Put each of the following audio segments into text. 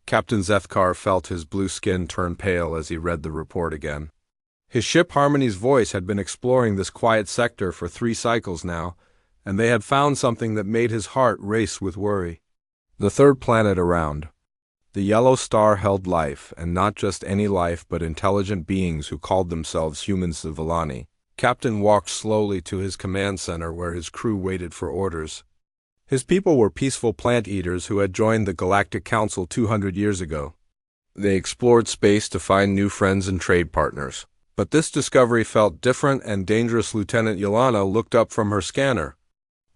Captain Zethkar felt his blue skin turn pale as he read the report again. His ship Harmony's Voice had been exploring this quiet sector for 3 cycles now, and they had found something that made his heart race with worry. The third planet around. The yellow star held life, and not just any life but intelligent beings who called themselves humans of Villani. Captain walked slowly to his command center where his crew waited for orders. His people were peaceful plant-eaters who had joined the Galactic Council 200 years ago. They explored space to find new friends and trade partners. But this discovery felt different and dangerous. Lieutenant Yelena looked up from her scanner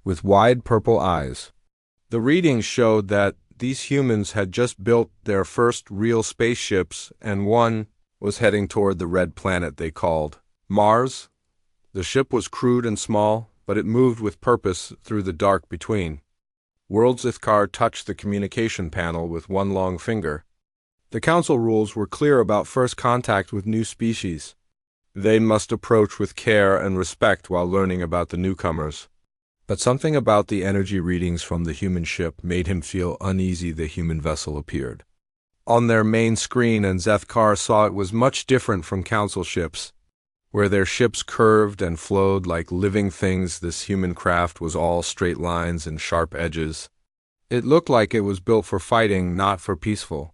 with wide purple eyes. The readings showed that these humans had just built their first real spaceships, and one was heading toward the red planet they called Mars. The ship was crude and small, but it moved with purpose through the dark between. Zethkar touched the communication panel with one long finger. The Council rules were clear about first contact with new species. They must approach with care and respect while learning about the newcomers. But something about the energy readings from the human ship made him feel uneasy. The human vessel appeared on their main screen, and Zethkar saw it was much different from Council ships, where their ships curved and flowed like living things. This human craft was all straight lines and sharp edges. It looked like it was built for fighting, not for peaceful.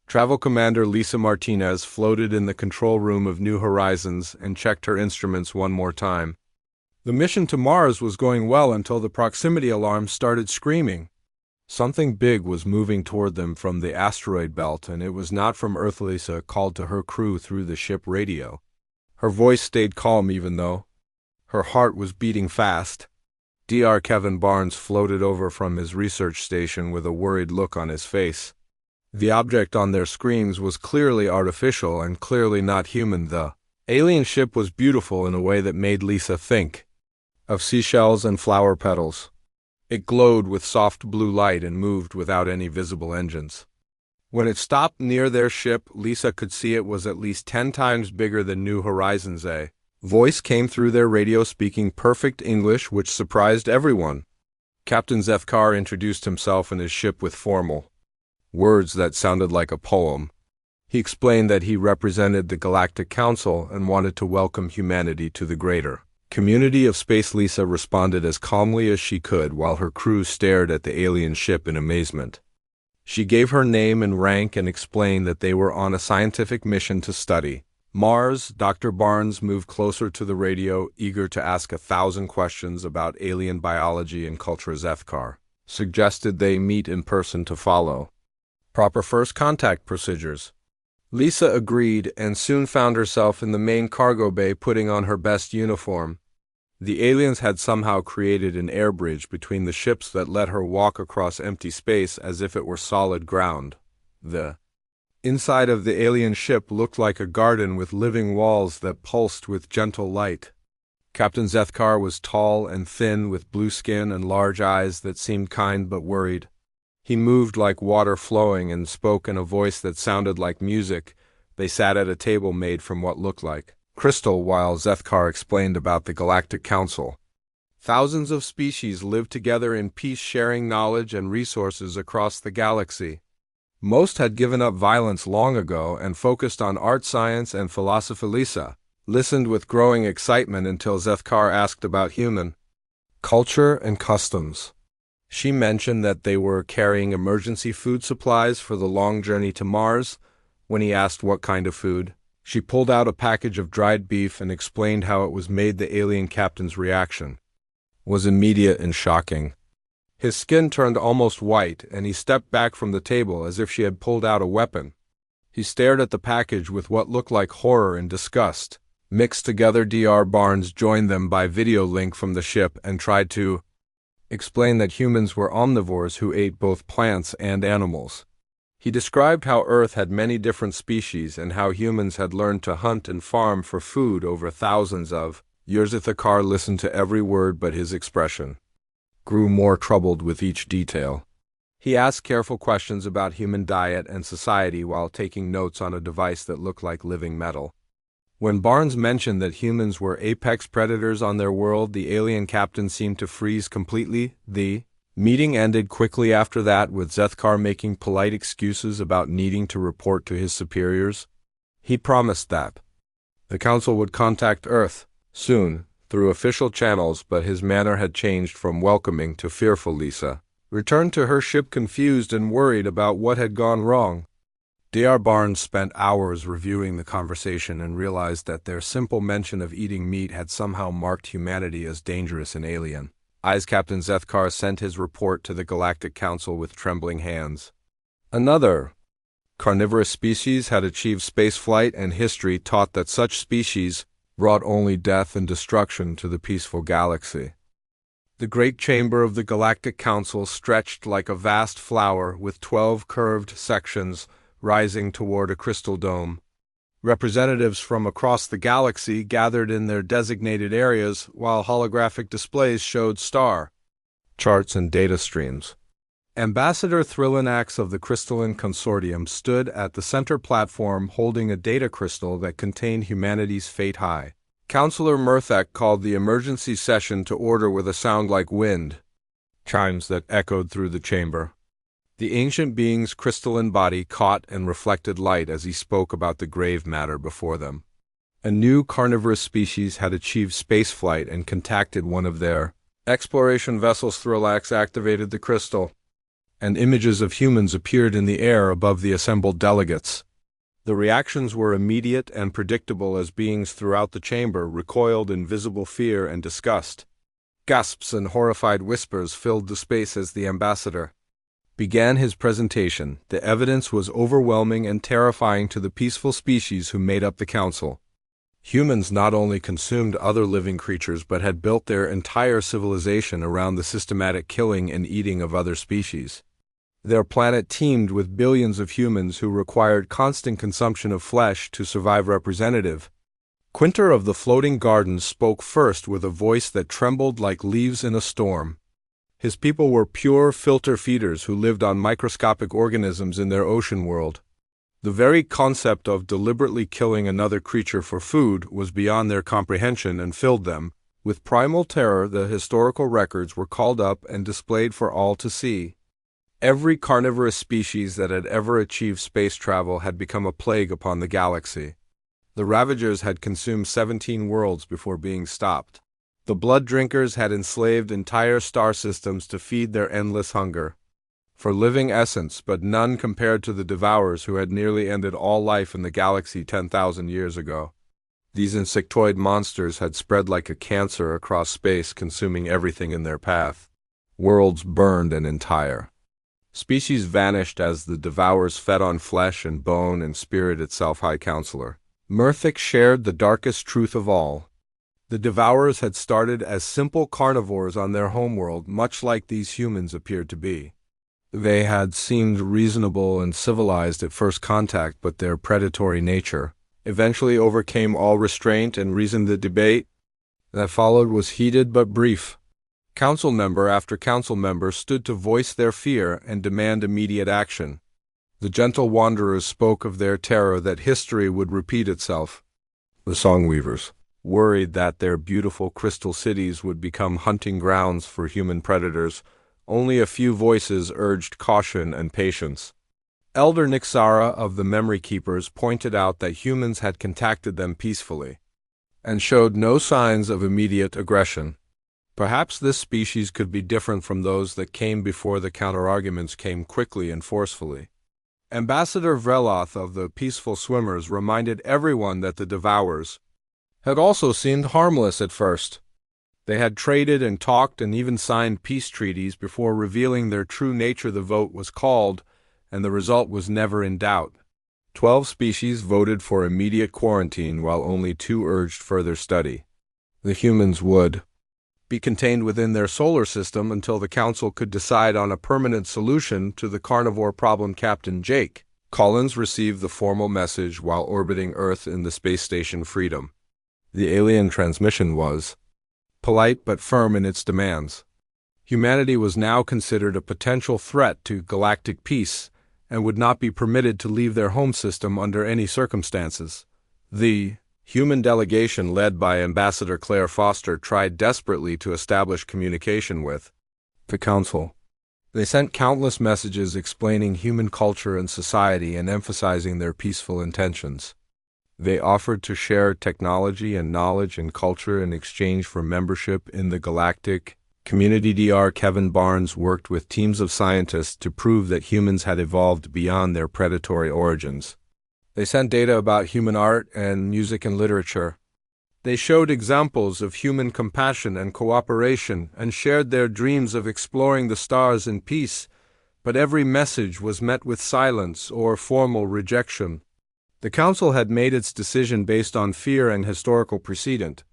Travel Commander Lisa Martinez floated in the control room of New Horizons and checked her instruments one more time. The mission to Mars was going well until the proximity alarm started screaming. Something big was moving toward them from the asteroid belt, and it was not from Earth. Lisa called to her crew through the ship radio. Her voice stayed calm even though her heart was beating fast. Dr. Kevin Barnes floated over from his research station with a worried look on his face. The object on their screens was clearly artificial and clearly not human. The alien ship was beautiful in a way that made Lisa think of seashells and flower petals. It glowed with soft blue light and moved without any visible engines. When it stopped near their ship, Lisa could see it was at least 10 times bigger than New Horizons. A voice came through their radio speaking perfect English, which surprised everyone. Captain Zethkar introduced himself and his ship with formal words that sounded like a poem. He explained that he represented the Galactic Council and wanted to welcome humanity to the greater community of space. Lisa responded as calmly as she could while her crew stared at the alien ship in amazement. She gave her name and rank and explained that they were on a scientific mission to study Mars. Dr. Barnes moved closer to the radio, eager to ask 1,000 questions about alien biology and culture. Zethkar suggested they meet in person to follow proper first contact procedures. Lisa agreed and soon found herself in the main cargo bay putting on her best uniform. The aliens had somehow created an air bridge between the ships that let her walk across empty space as if it were solid ground. The inside of the alien ship looked like a garden with living walls that pulsed with gentle light. Captain Zethkar was tall and thin with blue skin and large eyes that seemed kind but worried. He moved like water flowing and spoke in a voice that sounded like music. They sat at a table made from what looked like crystal while Zethkar explained about the Galactic Council. Thousands of species live together in peace, sharing knowledge and resources across the galaxy. Most had given up violence long ago and focused on art, science, and philosophy. Lisa listened with growing excitement until Zethkar asked about human culture and customs. She mentioned that they were carrying emergency food supplies for the long journey to Mars. When he asked what kind of food, she pulled out a package of dried beef and explained how it was made. The alien captain's reaction was immediate and shocking. His skin turned almost white, and he stepped back from the table as if she had pulled out a weapon. He stared at the package with what looked like horror and disgust. Mixed together, Dr. Barnes joined them by video link from the ship and tried to explain that humans were omnivores who ate both plants and animals. He described how Earth had many different species and how humans had learned to hunt and farm for food over thousands of years. Zethkar listened to every word, but his expression grew more troubled with each detail. He asked careful questions about human diet and society while taking notes on a device that looked like living metal. When Barnes mentioned that humans were apex predators on their world, the alien captain seemed to freeze completely. The Meeting ended quickly after that, with Zethkar making polite excuses about needing to report to his superiors. He promised that the council would contact Earth soon through official channels, but his manner had changed from welcoming to fearful. Lisa returned to her ship confused and worried about what had gone wrong. Dr. Barnes spent hours reviewing the conversation and realized that their simple mention of eating meat had somehow marked humanity as dangerous and alien. Eyes Captain Zethkar sent his report to the Galactic Council with trembling hands. Another carnivorous species had achieved spaceflight, and history taught that such species brought only death and destruction to the peaceful galaxy. The great chamber of the Galactic Council stretched like a vast flower with 12 curved sections rising toward a crystal dome. Representatives from across the galaxy gathered in their designated areas, while holographic displays showed star charts and data streams. Ambassador Thrillinax of the Crystalline Consortium stood at the center platform holding a data crystal that contained humanity's fate. High Counselor Murthek called the emergency session to order with a sound like wind chimes that echoed through the chamber. The ancient being's crystalline body caught and reflected light as he spoke about the grave matter before them. A new carnivorous species had achieved spaceflight and contacted one of their exploration vessels. Thrillinax activated the crystal, and images of humans appeared in the air above the assembled delegates. The reactions were immediate and predictable as beings throughout the chamber recoiled in visible fear and disgust. Gasps and horrified whispers filled the space as the ambassador began his presentation. The evidence was overwhelming and terrifying to the peaceful species who made up the council. Humans not only consumed other living creatures but had built their entire civilization around the systematic killing and eating of other species. Their planet teemed with billions of humans who required constant consumption of flesh to survive. Representative Quinter of the Floating Gardens spoke first with a voice that trembled like leaves in a storm. His people were pure filter feeders who lived on microscopic organisms in their ocean world. The very concept of deliberately killing another creature for food was beyond their comprehension and filled them with primal terror. The historical records were called up and displayed for all to see. Every carnivorous species that had ever achieved space travel had become a plague upon the galaxy. The Ravagers had consumed 17 worlds before being stopped. The blood drinkers had enslaved entire star systems to feed their endless hunger for living essence, but none compared to the devourers who had nearly ended all life in the galaxy 10,000 years ago. These insectoid monsters had spread like a cancer across space, consuming everything in their path. Worlds burned and entire species vanished as the devourers fed on flesh and bone and spirit itself. High Counselor Murthek shared the darkest truth of all. The devourers had started as simple carnivores on their homeworld, much like these humans appeared to be. They had seemed reasonable and civilized at first contact, but their predatory nature eventually overcame all restraint and reason. The debate that followed was heated but brief. Council member after council member stood to voice their fear and demand immediate action. The gentle wanderers spoke of their terror that history would repeat itself. The Songweavers worried that their beautiful crystal cities would become hunting grounds for human predators. Only a few voices urged caution and patience. Elder Nixara of the Memory Keepers pointed out that humans had contacted them peacefully and showed no signs of immediate aggression. Perhaps this species could be different from those that came before. The counterarguments came quickly and forcefully. Ambassador Vreloth of the Peaceful Swimmers reminded everyone that the Devourers had also seemed harmless at first. They had traded and talked and even signed peace treaties before revealing their true nature. The vote was called, and the result was never in doubt. 12 species voted for immediate quarantine, while only 2 urged further study. The humans would be contained within their solar system until the Council could decide on a permanent solution to the carnivore problem. Captain Jake Collins received the formal message while orbiting Earth in the space station Freedom. The alien transmission was polite but firm in its demands. Humanity was now considered a potential threat to galactic peace and would not be permitted to leave their home system under any circumstances. The human delegation led by Ambassador Claire Foster tried desperately to establish communication with the Council. They sent countless messages explaining human culture and society and emphasizing their peaceful intentions. They offered to share technology and knowledge and culture in exchange for membership in the Galactic Community. Dr. Kevin Barnes worked with teams of scientists to prove that humans had evolved beyond their predatory origins. They sent data about human art and music and literature. They showed examples of human compassion and cooperation and shared their dreams of exploring the stars in peace, but every message was met with silence or formal rejection. The Council had made its decision based on fear and historical precedent.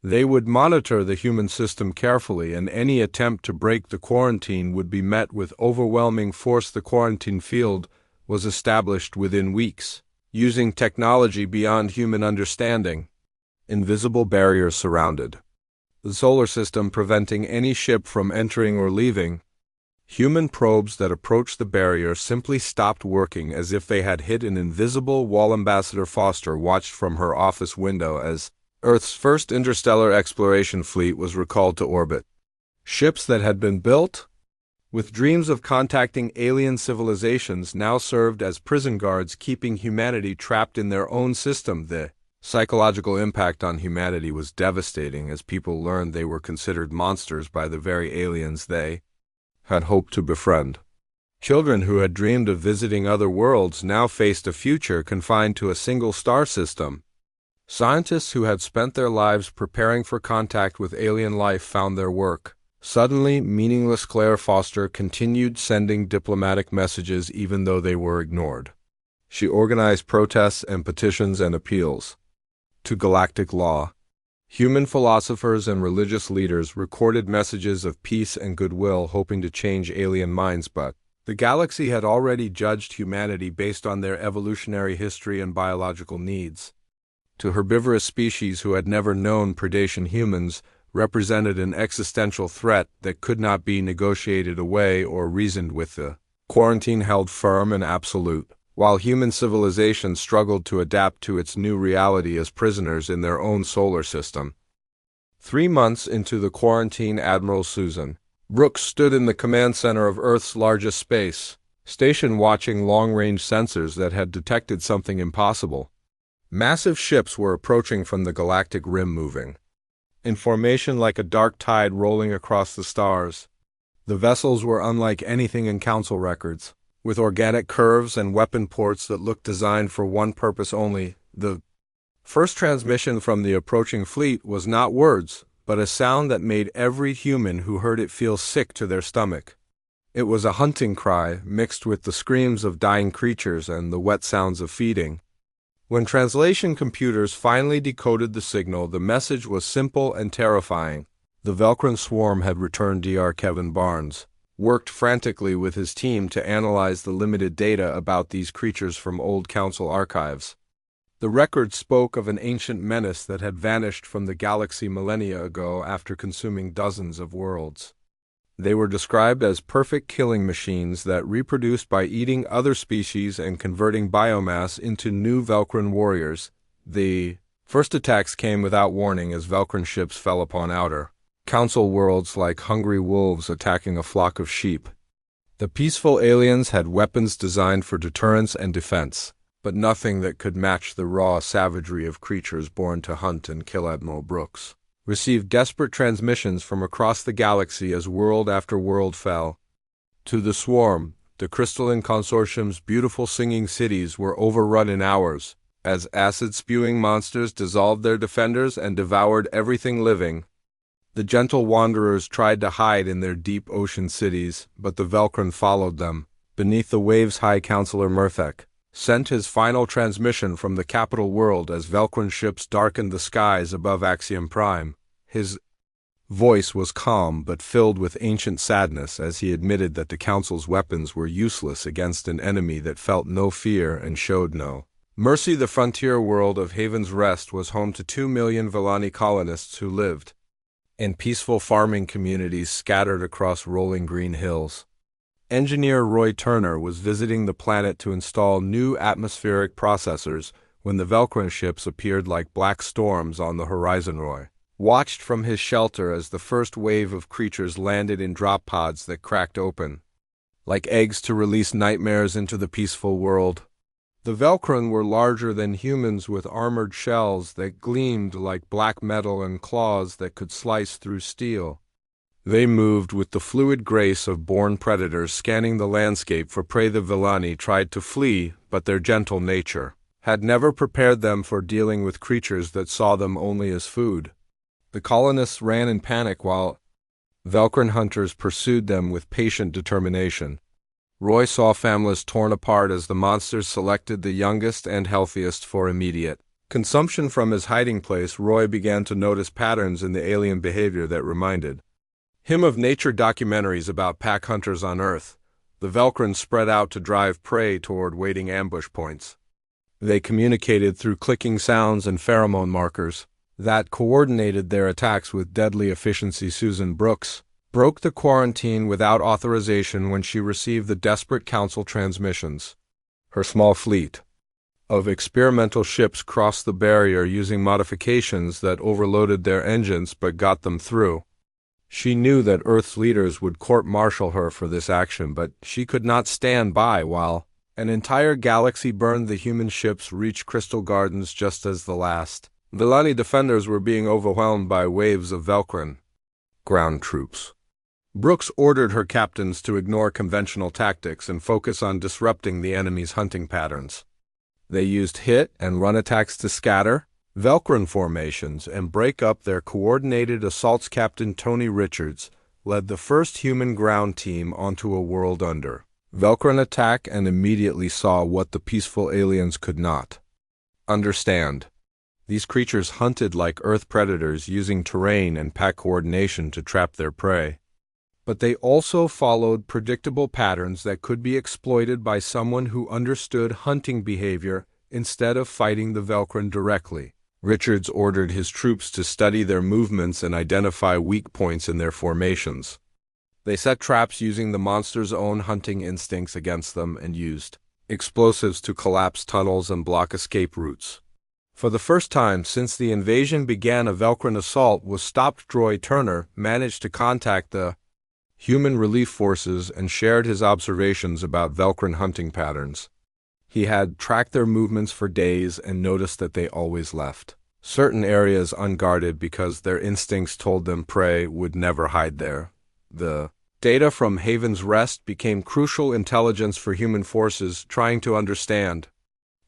They would monitor the human system carefully, and any attempt to break the quarantine would be met with overwhelming force. The quarantine field was established within weeks, using technology beyond human understanding. Invisible barriers surrounded the solar system, preventing any ship from entering or leaving. Human probes that approached the barrier simply stopped working, as if they had hit an invisible wall. Ambassador Foster watched from her office window as Earth's first interstellar exploration fleet was recalled to orbit. Ships that had been built with dreams of contacting alien civilizations now served as prison guards, keeping humanity trapped in their own system. The psychological impact on humanity was devastating, as people learned they were considered monsters by the very aliens they had hoped to befriend. Children who had dreamed of visiting other worlds now faced a future confined to a single star system. Scientists who had spent their lives preparing for contact with alien life found their work suddenly meaningless. Claire Foster continued sending diplomatic messages even though they were ignored. She organized protests and petitions and appeals to galactic law. Human philosophers and religious leaders recorded messages of peace and goodwill, hoping to change alien minds, but the galaxy had already judged humanity based on their evolutionary history and biological needs. To herbivorous species who had never known predation, humans represented an existential threat that could not be negotiated away or reasoned with. The quarantine held firm and absolute, while human civilization struggled to adapt to its new reality as prisoners in their own solar system. 3 months into the quarantine, Admiral Susan Brooks stood in the command center of Earth's largest space station, watching long-range sensors that had detected something impossible. Massive ships were approaching from the galactic rim, moving in formation like a dark tide rolling across the stars. The vessels were unlike anything in Council records, with organic curves and weapon ports that looked designed for one purpose only. The first transmission from the approaching fleet was not words, but a sound that made every human who heard it feel sick to their stomach. It was a hunting cry mixed with the screams of dying creatures and the wet sounds of feeding. When translation computers finally decoded the signal, the message was simple and terrifying. The Velcron swarm had returned. Dr. Kevin Barnes worked frantically with his team to analyze the limited data about these creatures from old Council archives. The record spoke of an ancient menace that had vanished from the galaxy millennia ago after consuming dozens of worlds. They were described as perfect killing machines that reproduced by eating other species and converting biomass into new Velcron warriors. The first attacks came without warning, as Velcron ships fell upon outer Council worlds like hungry wolves attacking a flock of sheep. The peaceful aliens had weapons designed for deterrence and defense, but nothing that could match the raw savagery of creatures born to hunt and kill. Admiral Brooks received desperate transmissions from across the galaxy as world after world fell to the swarm. The Crystalline Consortium's beautiful singing cities were overrun in hours, as acid-spewing monsters dissolved their defenders and devoured everything living. The gentle wanderers tried to hide in their deep ocean cities, but the Velcron followed them. Beneath the waves, High Counselor Murthek sent his final transmission from the capital world as Velcron ships darkened the skies above Axiom Prime. His voice was calm but filled with ancient sadness as he admitted that the Council's weapons were useless against an enemy that felt no fear and showed no mercy. The frontier world of Haven's Rest was home to 2 million Villani colonists who lived in peaceful farming communities scattered across rolling green hills. Engineer Roy Turner was visiting the planet to install new atmospheric processors when the Velcron ships appeared like black storms on the horizon. Roy watched from his shelter as the first wave of creatures landed in drop pods that cracked open. like eggs to release nightmares into the peaceful world. The Velcron were larger than humans with armored shells that gleamed like black metal and claws that could slice through steel. They moved with the fluid grace of born predators, scanning the landscape for prey. The Villani tried to flee, but their gentle nature had never prepared them for dealing with creatures that saw them only as food. The colonists ran in panic while Velcron hunters pursued them with patient determination. Roy saw families torn apart as the monsters selected the youngest and healthiest for immediate consumption. From his hiding place, Roy began to notice patterns in the alien behavior that reminded him of nature documentaries about pack hunters on Earth. The Velcron spread out to drive prey toward waiting ambush points. They communicated through clicking sounds and pheromone markers that coordinated their attacks with deadly efficiency. Susan Brooks broke the quarantine without authorization when she received the desperate council transmissions. Her small fleet of experimental ships crossed the barrier using modifications that overloaded their engines but got them through. She knew that Earth's leaders would court-martial her for this action, but she could not stand by while an entire galaxy burned. The human ships reached Crystal Gardens just as the last Villani defenders were being overwhelmed by waves of Velcron ground troops. Brooks ordered her captains to ignore conventional tactics and focus on disrupting the enemy's hunting patterns. They used hit and run attacks to scatter Velcron formations and break up their coordinated assaults. Captain Tony Richards led the first human ground team onto a world under Velcron attack and immediately saw what the peaceful aliens could not understand. These creatures hunted like Earth predators, using terrain and pack coordination to trap their prey. But they also followed predictable patterns that could be exploited by someone who understood hunting behavior instead of fighting the Velcron directly. Richards ordered his troops to study their movements and identify weak points in their formations. They set traps using the monsters' own hunting instincts against them and used explosives to collapse tunnels and block escape routes. For the first time since the invasion began, a Velcron assault was stopped. Roy Turner managed to contact the human relief forces and shared his observations about Velcron hunting patterns. He had tracked their movements for days and noticed that they always left certain areas unguarded because their instincts told them prey would never hide there. The data from Haven's Rest became crucial intelligence for human forces trying to understand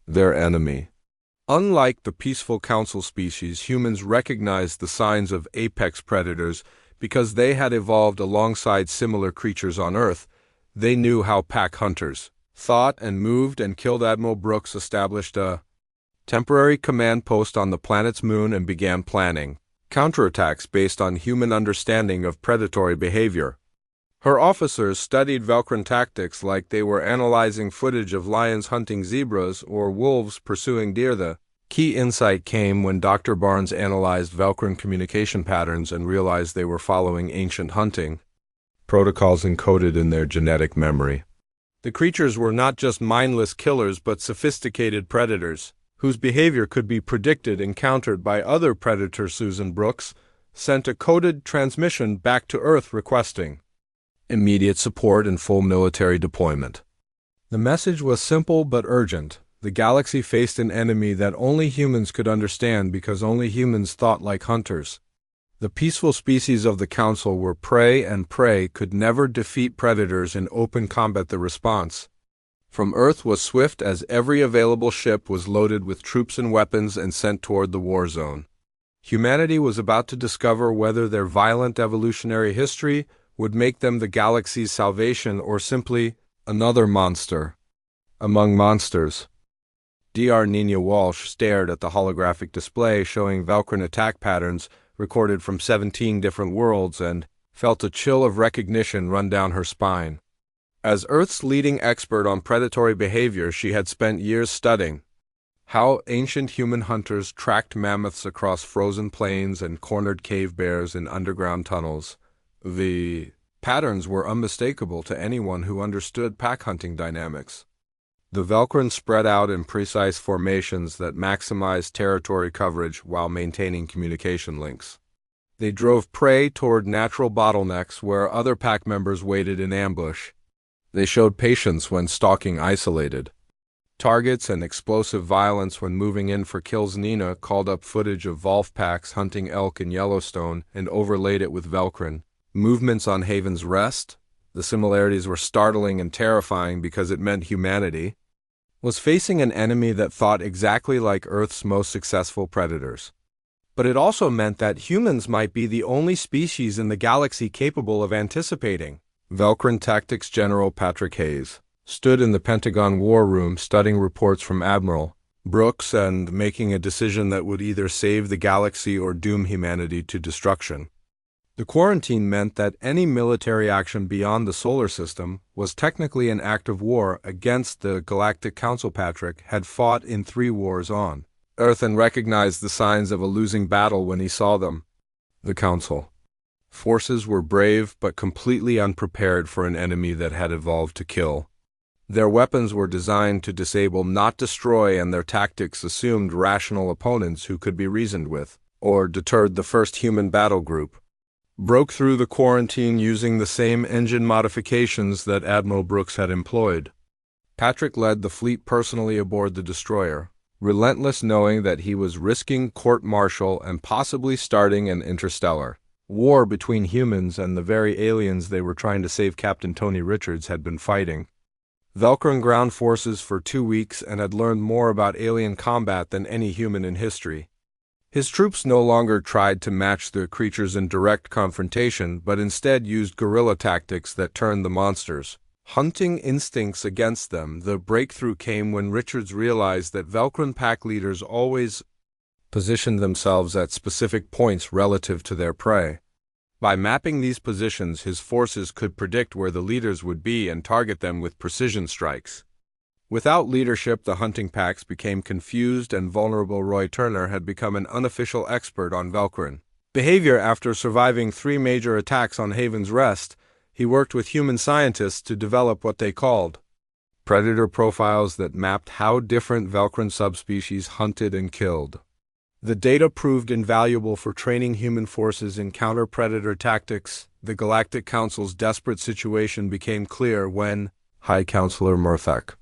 their enemy. Unlike the peaceful council species, humans recognized the signs of apex predators because they had evolved alongside similar creatures on Earth. They knew how pack hunters thought and moved and killed. Admiral Brooks established a temporary command post on the planet's moon and began planning counterattacks based on human understanding of predatory behavior. Her officers studied Velcron tactics like they were analyzing footage of lions hunting zebras or wolves pursuing deer. The key insight came when Dr. Barnes analyzed Velcron communication patterns and realized they were following ancient hunting protocols encoded in their genetic memory. The creatures were not just mindless killers but sophisticated predators whose behavior could be predicted and countered by other predators. Susan Brooks sent a coded transmission back to Earth requesting immediate support and full military deployment. The message was simple but urgent. The galaxy faced an enemy that only humans could understand because only humans thought like hunters. The peaceful species of the Council were prey, and prey could never defeat predators in open combat. The response from Earth was swift as every available ship was loaded with troops and weapons and sent toward the war zone. Humanity was about to discover whether their violent evolutionary history would make them the galaxy's salvation or simply another monster among monsters. Dr. Nina Walsh stared at the holographic display showing Velcron attack patterns recorded from 17 different worlds and felt a chill of recognition run down her spine. As Earth's leading expert on predatory behavior, she had spent years studying how ancient human hunters tracked mammoths across frozen plains and cornered cave bears in underground tunnels. The patterns were unmistakable to anyone who understood pack hunting dynamics. The Velcron spread out in precise formations that maximized territory coverage while maintaining communication links. They drove prey toward natural bottlenecks where other pack members waited in ambush. They showed patience when stalking isolated targets and explosive violence when moving in for kills. Nina called up footage of Wolf packs hunting elk in Yellowstone and overlaid it with Velcrin movements on Haven's Rest. The similarities were startling and terrifying because it meant humanity was facing an enemy that thought exactly like Earth's most successful predators. But it also meant that humans might be the only species in the galaxy capable of anticipating. Velcrin Tactics General Patrick Hayes stood in the Pentagon War Room studying reports from Admiral Brooks and making a decision that would either save the galaxy or doom humanity to destruction. The quarantine meant that any military action beyond the solar system was technically an act of war against the Galactic Council. Patrick had fought in 3 wars on Earth and recognized the signs of a losing battle when he saw them. The Council forces were brave but completely unprepared for an enemy that had evolved to kill. Their weapons were designed to disable, not destroy, and their tactics assumed rational opponents who could be reasoned with, or deterred. The first human battle group broke through the quarantine using the same engine modifications that Admiral Brooks had employed. Patrick led the fleet personally aboard the destroyer, relentless, knowing that he was risking court-martial and possibly starting an interstellar war between humans and the very aliens they were trying to save. Captain Tony Richards had been fighting Velcrin ground forces for 2 weeks and had learned more about alien combat than any human in history. His troops no longer tried to match the creatures in direct confrontation, but instead used guerrilla tactics that turned the monsters' hunting instincts against them. The breakthrough came when Richards realized that Velcrin pack leaders always positioned themselves at specific points relative to their prey. By mapping these positions, his forces could predict where the leaders would be and target them with precision strikes. Without leadership, the hunting packs became confused and vulnerable. Roy Turner had become an unofficial expert on Velcrin behavior. After surviving 3 major attacks on Haven's Rest, he worked with human scientists to develop what they called predator profiles that mapped how different Velcrin subspecies hunted and killed. The data proved invaluable for training human forces in counter-predator tactics. The Galactic Council's desperate situation became clear when High Counselor Murthak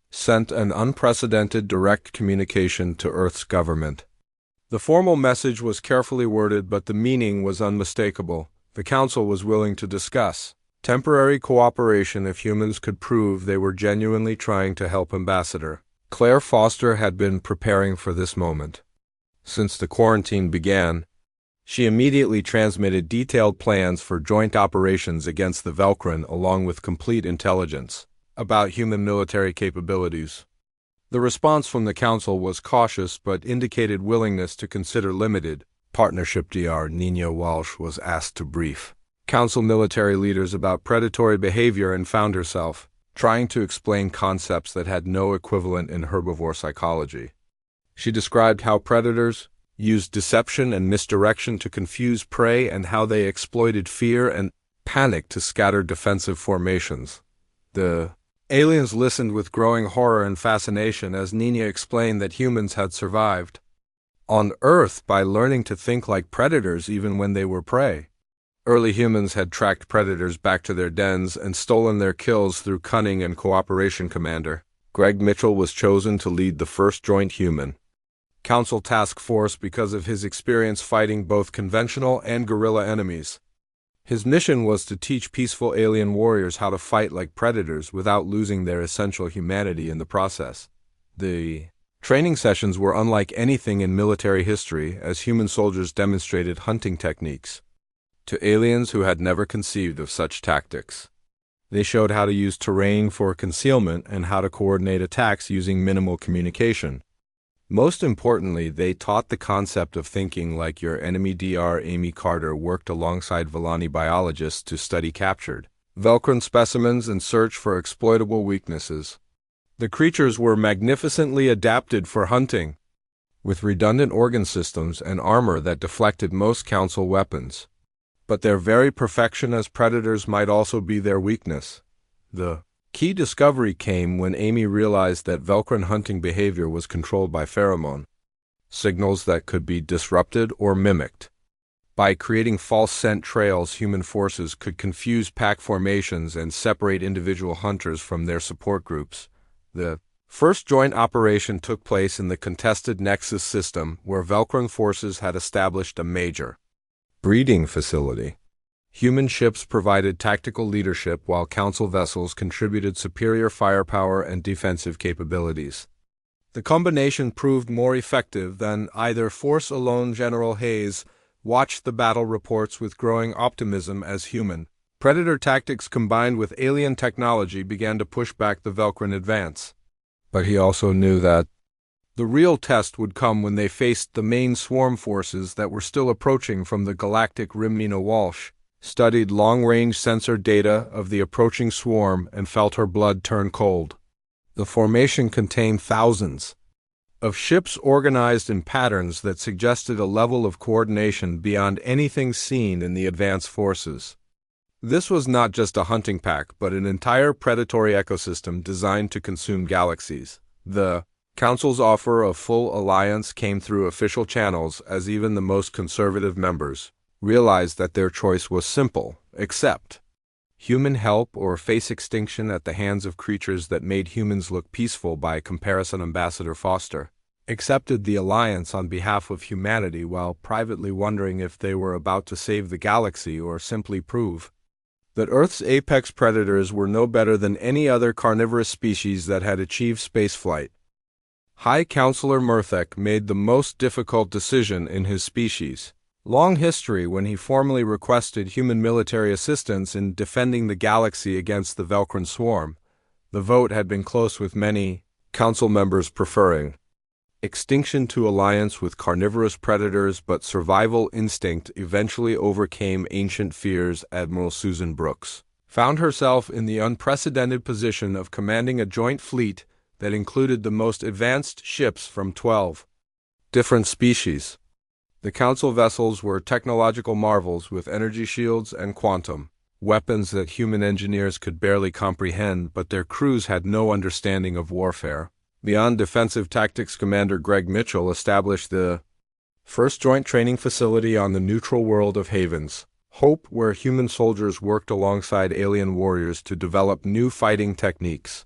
sent an unprecedented direct communication to Earth's government. The formal message was carefully worded, but the meaning was unmistakable. The Council was willing to discuss temporary cooperation if humans could prove they were genuinely trying to help. Ambassador Claire Foster had been preparing for this moment since the quarantine began. She immediately transmitted detailed plans for joint operations against the Velcrin, along with complete intelligence about human military capabilities. The response from the Council was cautious but indicated willingness to consider limited partnership. Dr. Nina Walsh was asked to brief Council military leaders about predatory behavior and found herself trying to explain concepts that had no equivalent in herbivore psychology. She described how predators used deception and misdirection to confuse prey and how they exploited fear and panic to scatter defensive formations. The aliens listened with growing horror and fascination as Nina explained that humans had survived on Earth by learning to think like predators even when they were prey. Early humans had tracked predators back to their dens and stolen their kills through cunning and cooperation. Commander Greg Mitchell was chosen to lead the first joint human Council task force because of his experience fighting both conventional and guerrilla enemies. His mission was to teach peaceful alien warriors how to fight like predators without losing their essential humanity in the process. The training sessions were unlike anything in military history, as human soldiers demonstrated hunting techniques to aliens who had never conceived of such tactics. They showed how to use terrain for concealment and how to coordinate attacks using minimal communication. Most importantly, they taught the concept of thinking like your enemy. Dr. Amy Carter worked alongside Villani biologists to study captured Velcrin specimens and search for exploitable weaknesses. The creatures were magnificently adapted for hunting, with redundant organ systems and armor that deflected most Council weapons. But their very perfection as predators might also be their weakness. The key discovery came when Amy realized that Velcrin hunting behavior was controlled by pheromone signals that could be disrupted or mimicked. By creating false scent trails, human forces could confuse pack formations and separate individual hunters from their support groups. The first joint operation took place in the contested Nexus system, where Velcron forces had established a major breeding facility. Human ships provided tactical leadership, while Council vessels contributed superior firepower and defensive capabilities. The combination proved more effective than either force alone. General Hayes watched the battle reports with growing optimism as human Predator tactics combined with alien technology began to push back the Velcron advance. But he also knew that the real test would come when they faced the main swarm forces that were still approaching from the Galactic Rim. Nina Walsh studied long-range sensor data of the approaching swarm and felt her blood turn cold. The formation contained thousands of ships organized in patterns that suggested a level of coordination beyond anything seen in the advanced forces. This was not just a hunting pack, but an entire predatory ecosystem designed to consume galaxies. The Council's offer of full alliance came through official channels, as even the most conservative members realized that their choice was simple: accept human help or face extinction at the hands of creatures that made humans look peaceful. By comparison, Ambassador Foster accepted the alliance on behalf of humanity while privately wondering if they were about to save the galaxy or simply prove that Earth's apex predators were no better than any other carnivorous species that had achieved spaceflight. High Counselor Murthek made the most difficult decision in his species' long history when he formally requested human military assistance in defending the galaxy against the Velcron swarm. The vote had been close, with many Council members preferring extinction to alliance with carnivorous predators, but survival instinct eventually overcame ancient fears. Admiral Susan Brooks found herself in the unprecedented position of commanding a joint fleet that included the most advanced ships from 12 different species. The Council vessels were technological marvels with energy shields and quantum weapons that human engineers could barely comprehend, but their crews had no understanding of warfare. Beyond Defensive Tactics Commander Greg Mitchell established the first joint training facility on the neutral world of Havens, Hope, where human soldiers worked alongside alien warriors to develop new fighting techniques.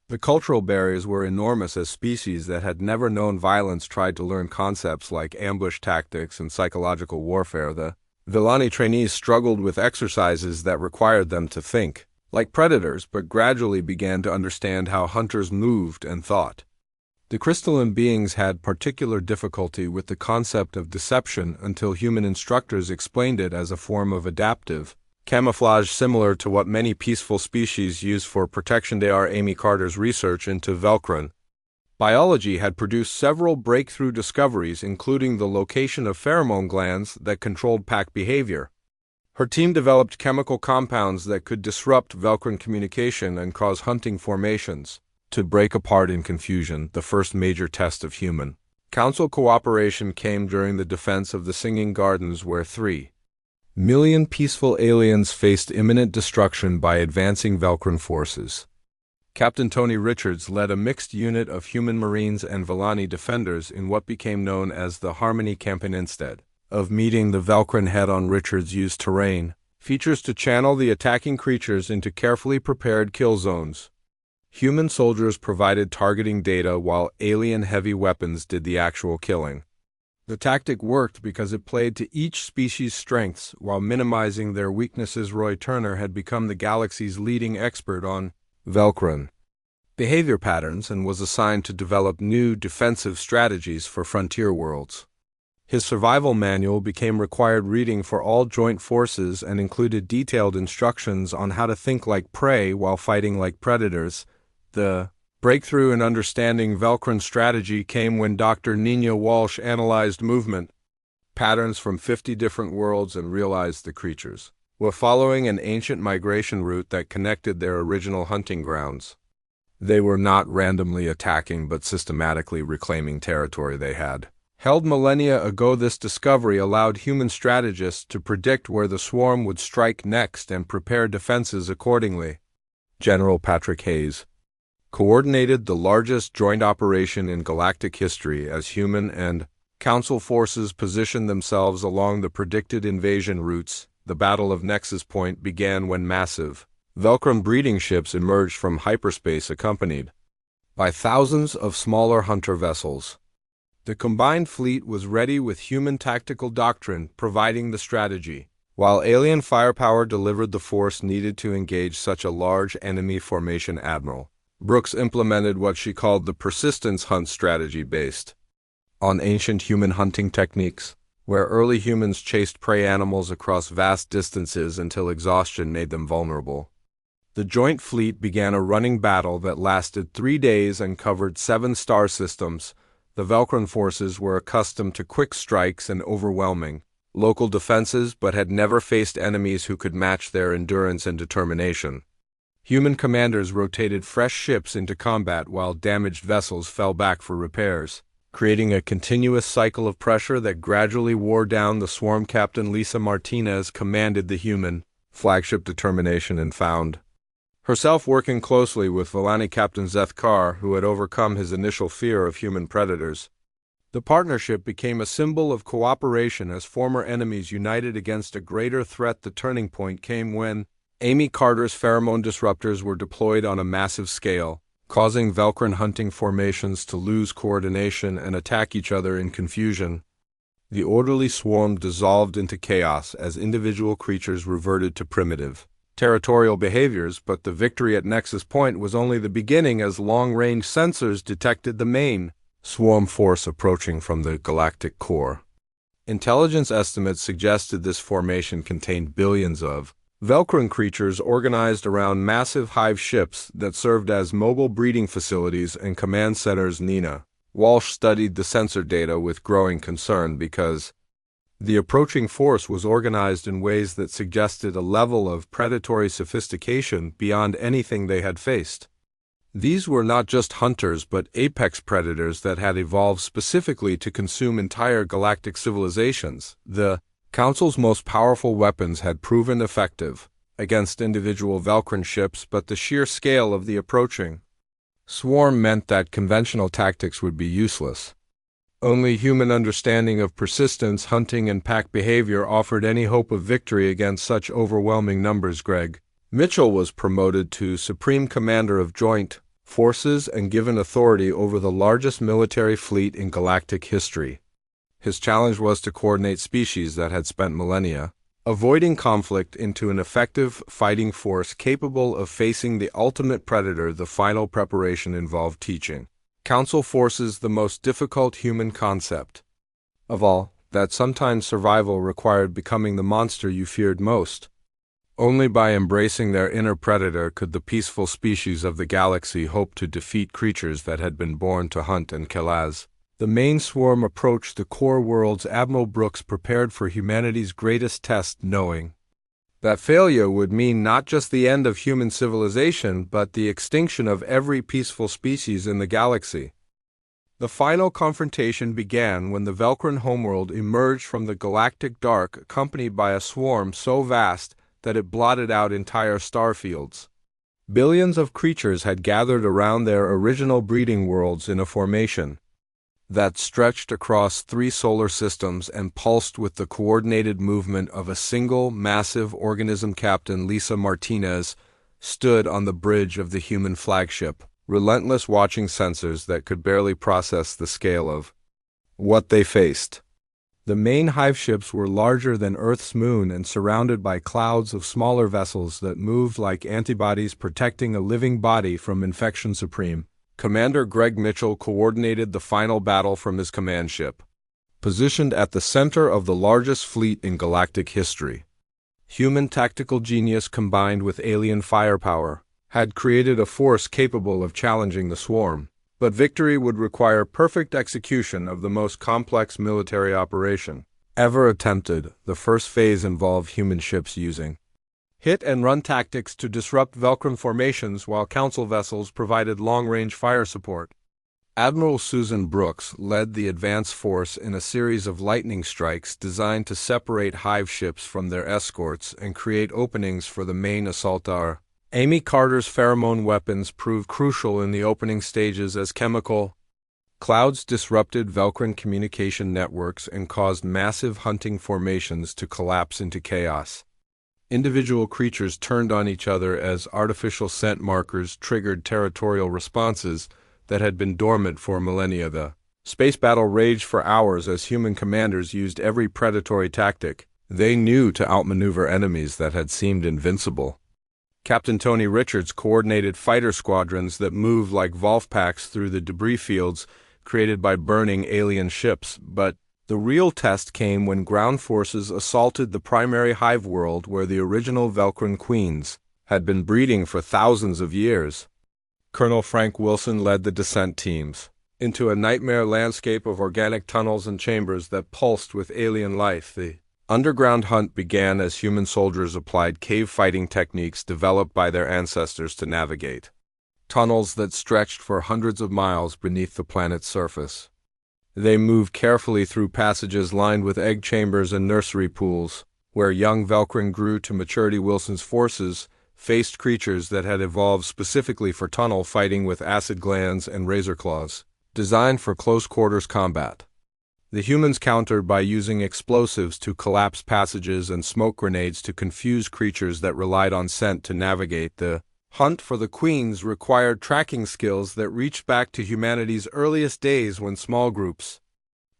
The cultural barriers were enormous as species that had never known violence tried to learn concepts like ambush tactics and psychological warfare. The Villani trainees struggled with exercises that required them to think like predators, but gradually began to understand how hunters moved and thought. The crystalline beings had particular difficulty with the concept of deception until human instructors explained it as a form of adaptive camouflage similar to what many peaceful species use for protection. Dr. Amy Carter's research into Velcron biology had produced several breakthrough discoveries, including the location of pheromone glands that controlled pack behavior. Her team developed chemical compounds that could disrupt Velcron communication and cause hunting formations to break apart in confusion. The first major test of human Council cooperation came during the defense of the Singing Gardens, where 3 million peaceful aliens faced imminent destruction by advancing Velcron forces. Captain Tony Richards led a mixed unit of human Marines and Villani defenders in what became known as the Harmony campaign. Instead of meeting the Velcron head-on, Richards used terrain features to channel the attacking creatures into carefully prepared kill zones. Human soldiers provided targeting data while alien heavy weapons did the actual killing. The tactic worked because it played to each species' strengths while minimizing their weaknesses. Roy Turner had become the galaxy's leading expert on Velcron behavior patterns and was assigned to develop new defensive strategies for frontier worlds. His survival manual became required reading for all joint forces and included detailed instructions on how to think like prey while fighting like predators. The breakthrough in understanding Velcron strategy came when Dr. Nina Walsh analyzed movement patterns from 50 different worlds and realized the creatures were following an ancient migration route that connected their original hunting grounds. They were not randomly attacking but systematically reclaiming territory they had held millennia ago. This discovery allowed human strategists to predict where the swarm would strike next and prepare defenses accordingly. General Patrick Hayes coordinated the largest joint operation in galactic history as human and Council forces positioned themselves along the predicted invasion routes. The Battle of Nexus Point began when massive Velcrum breeding ships emerged from hyperspace accompanied by thousands of smaller hunter vessels. The combined fleet was ready with human tactical doctrine providing the strategy, while alien firepower delivered the force needed to engage such a large enemy formation. Admiral Brooks implemented what she called the persistence hunt strategy based on ancient human hunting techniques, where early humans chased prey animals across vast distances until exhaustion made them vulnerable. The joint fleet began a running battle that lasted 3 days and covered 7 star systems. The Velcrum forces were accustomed to quick strikes and overwhelming local defenses, but had never faced enemies who could match their endurance and determination. Human commanders rotated fresh ships into combat while damaged vessels fell back for repairs, creating a continuous cycle of pressure that gradually wore down the swarm. Captain Lisa Martinez commanded the human flagship Determination and found herself working closely with Volani Captain Zeth Carr, who had overcome his initial fear of human predators. The partnership became a symbol of cooperation as former enemies united against a greater threat. The turning point came when Amy Carter's pheromone disruptors were deployed on a massive scale, causing Velcrum hunting formations to lose coordination and attack each other in confusion. The orderly swarm dissolved into chaos as individual creatures reverted to primitive, territorial behaviors, but the victory at Nexus Point was only the beginning as long-range sensors detected the main swarm force approaching from the galactic core. Intelligence estimates suggested this formation contained billions of Velcrum creatures organized around massive hive ships that served as mobile breeding facilities and command centers. Nina Walsh studied the sensor data with growing concern because the approaching force was organized in ways that suggested a level of predatory sophistication beyond anything they had faced. These were not just hunters but apex predators that had evolved specifically to consume entire galactic civilizations. The Council's most powerful weapons had proven effective against individual Velcrum ships, but the sheer scale of the approaching swarm meant that conventional tactics would be useless. Only human understanding of persistence, hunting, and pack behavior offered any hope of victory against such overwhelming numbers. Greg Mitchell was promoted to Supreme Commander of Joint Forces and given authority over the largest military fleet in galactic history. His challenge was to coordinate species that had spent millennia avoiding conflict into an effective fighting force capable of facing the ultimate predator. The final preparation involved teaching Council forces the most difficult human concept of all, that sometimes survival required becoming the monster you feared most. Only by embracing their inner predator could the peaceful species of the galaxy hope to defeat creatures that had been born to hunt and kill. As the main swarm approached the core worlds, Admiral Brooks prepared for humanity's greatest test, knowing that failure would mean not just the end of human civilization, but the extinction of every peaceful species in the galaxy. The final confrontation began when the Velcrum homeworld emerged from the galactic dark, accompanied by a swarm so vast that it blotted out entire star fields. Billions of creatures had gathered around their original breeding worlds in a formation that stretched across 3 solar systems and pulsed with the coordinated movement of a single massive organism. Captain Lisa Martinez stood on the bridge of the human flagship, relentless watching sensors that could barely process the scale of what they faced. The main hive ships were larger than Earth's moon and surrounded by clouds of smaller vessels that moved like antibodies protecting a living body from infection. Supreme Commander Greg Mitchell coordinated the final battle from his command ship, positioned at the center of the largest fleet in galactic history. Human tactical genius combined with alien firepower had created a force capable of challenging the swarm, but victory would require perfect execution of the most complex military operation ever attempted. The first phase involved human ships using hit-and-run tactics to disrupt Velcrum formations while Council vessels provided long-range fire support. Admiral Susan Brooks led the advance force in a series of lightning strikes designed to separate hive ships from their escorts and create openings for the main assault. Amy Carter's pheromone weapons proved crucial in the opening stages as chemical Clouds disrupted Velcrin communication networks and caused massive hunting formations to collapse into chaos. Individual creatures turned on each other as artificial scent markers triggered territorial responses that had been dormant for millennia. The space battle raged for hours as human commanders used every predatory tactic they knew to outmaneuver enemies that had seemed invincible. Captain Tony Richards coordinated fighter squadrons that moved like Wolfpacks through the debris fields created by burning alien ships, but the real test came when ground forces assaulted the primary hive world where the original Velcrin queens had been breeding for thousands of years. Colonel Frank Wilson led the descent teams into a nightmare landscape of organic tunnels and chambers that pulsed with alien life. The underground hunt began as human soldiers applied cave fighting techniques developed by their ancestors to navigate tunnels that stretched for hundreds of miles beneath the planet's surface. They moved carefully through passages lined with egg chambers and nursery pools, where young Velcrin grew to maturity. Wilson's forces faced creatures that had evolved specifically for tunnel fighting with acid glands and razor claws, designed for close-quarters combat. The humans countered by using explosives to collapse passages and smoke grenades to confuse creatures that relied on scent to navigate. The hunt for the queens required tracking skills that reached back to humanity's earliest days when small groups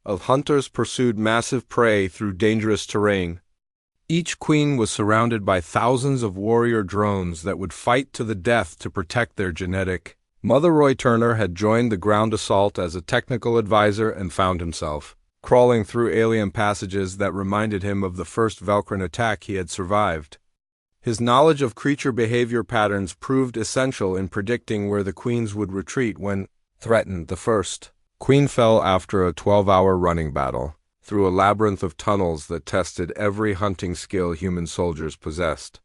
of hunters pursued massive prey through dangerous terrain. Each queen was surrounded by thousands of warrior drones that would fight to the death to protect their genetic mother. Roy Turner had joined the ground assault as a technical advisor and found himself crawling through alien passages that reminded him of the first Velcrin attack he had survived. His knowledge of creature behavior patterns proved essential in predicting where the queens would retreat when threatened. The first queen fell after a 12-hour running battle through a labyrinth of tunnels that tested every hunting skill human soldiers possessed.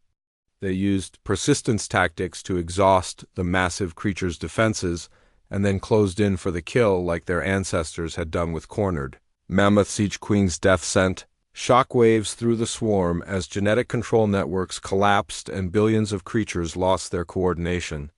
They used persistence tactics to exhaust the massive creature's defenses and then closed in for the kill like their ancestors had done with cornered mammoths. Each queen's death sent shockwaves through the swarm as genetic control networks collapsed and billions of creatures lost their coordination.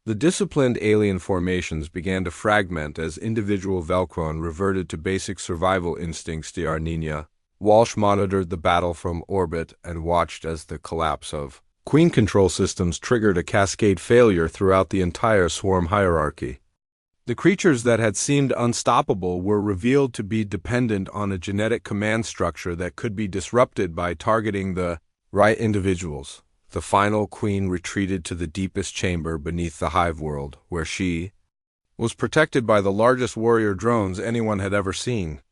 The disciplined alien formations began to fragment as individual Velcron reverted to basic survival instincts. Dr. Nina Walsh monitored the battle from orbit and watched as the collapse of queen control systems triggered a cascade failure throughout the entire swarm hierarchy. The creatures that had seemed unstoppable were revealed to be dependent on a genetic command structure that could be disrupted by targeting the right individuals. The final queen retreated to the deepest chamber beneath the hive world, where she was protected by the largest warrior drones anyone had ever seen.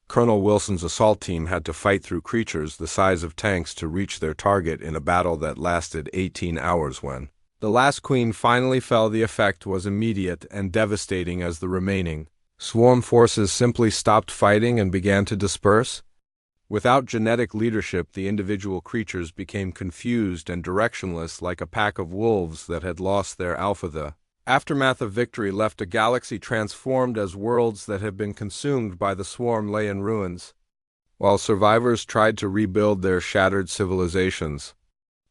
Colonel Wilson's assault team had to fight through creatures the size of tanks to reach their target in a battle that lasted 18 hours. When the last queen finally fell, the effect was immediate and devastating as the remaining swarm forces simply stopped fighting and began to disperse. Without genetic leadership, the individual creatures became confused and directionless like a pack of wolves that had lost their alpha. The aftermath of victory left a galaxy transformed as worlds that had been consumed by the swarm lay in ruins, while survivors tried to rebuild their shattered civilizations.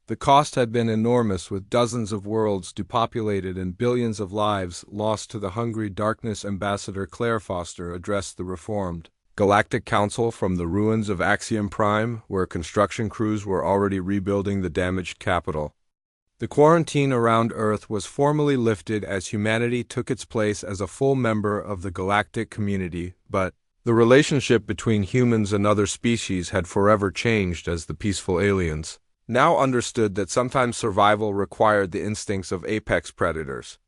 The cost had been enormous, with dozens of worlds depopulated and billions of lives lost to the hungry darkness. Ambassador Claire Foster addressed the reformed Galactic Council from the ruins of Axiom Prime, where construction crews were already rebuilding the damaged capital. The quarantine around Earth was formally lifted as humanity took its place as a full member of the galactic community, but the relationship between humans and other species had forever changed as the peaceful aliens now understood that sometimes survival required the instincts of apex predators.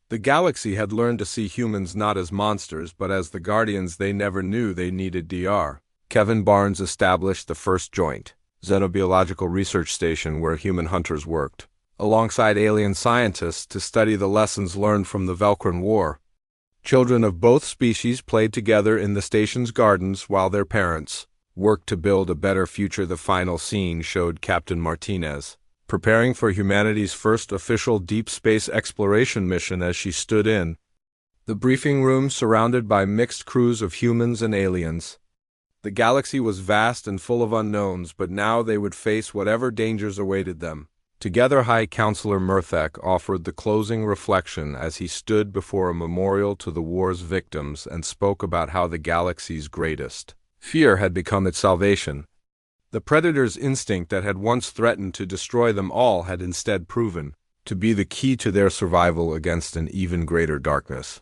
The galaxy had learned to see humans not as monsters but as the guardians they never knew they needed. Dr. Kevin Barnes established the first joint xenobiological research station where human hunters worked alongside alien scientists to study the lessons learned from the Velcrin War. Children of both species played together in the station's gardens while their parents worked to build a better future. The final scene showed Captain Martinez preparing for humanity's first official deep space exploration mission as she stood in the briefing room surrounded by mixed crews of humans and aliens. The galaxy was vast and full of unknowns, but now they would face whatever dangers awaited them. Together, High Counselor Murthek offered the closing reflection as he stood before a memorial to the war's victims and spoke about how the galaxy's greatest fear had become its salvation. The Predator's instinct that had once threatened to destroy them all had instead proven to be the key to their survival against an even greater darkness.